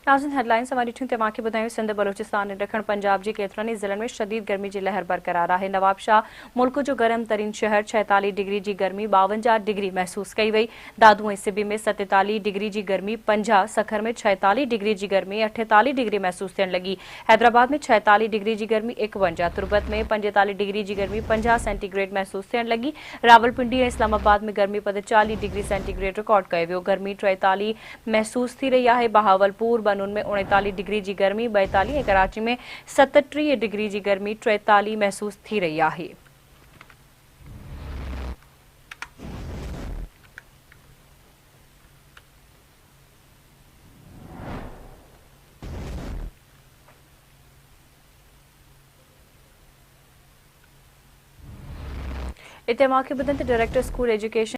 नाज़रीन हेडलाइंस हमारी ठूं तमाके ॿुधायूं। सिंध बलोचिस्तान ऐं ॾखण पंजाब जे केतिरनि ई ज़िलनि में शदीद गर्मी जी लहर बरक़रार आहे। नवाबशाह मुल्क जो गरम तरीन शहर 46 डिग्री जी गर्मी 52 डिग्री महसूस कई वई। दादू ऐं सिबी में 47 डिग्री जी गर्मी 50, सखर में 46 डिग्री जी गर्मी 48 डिग्री महसूस थियण लगी। हैदराबाद में 46 डिग्री जी गर्मी 51, तुर्बत में 45 डिग्री जी गर्मी 50 सेंटीग्रेड महसूस थियण लगी। रावलपिंडी ऐं इस्लामाबाद में गर्मी पद 40 डिग्री सेंटीग्रेड रिकॉर्ड कयो वियो। गर्मी 43 महसूस थी रही आहे। बहावलपुर बनून में 39 डिग्री जी गर्मी 42 ऐं कराची में 37 डिग्री जी गर्मी 43 महसूस थी रही आहे। इते मां खे ॿुधनि त डायरेक्टर स्कूल एजुकेशन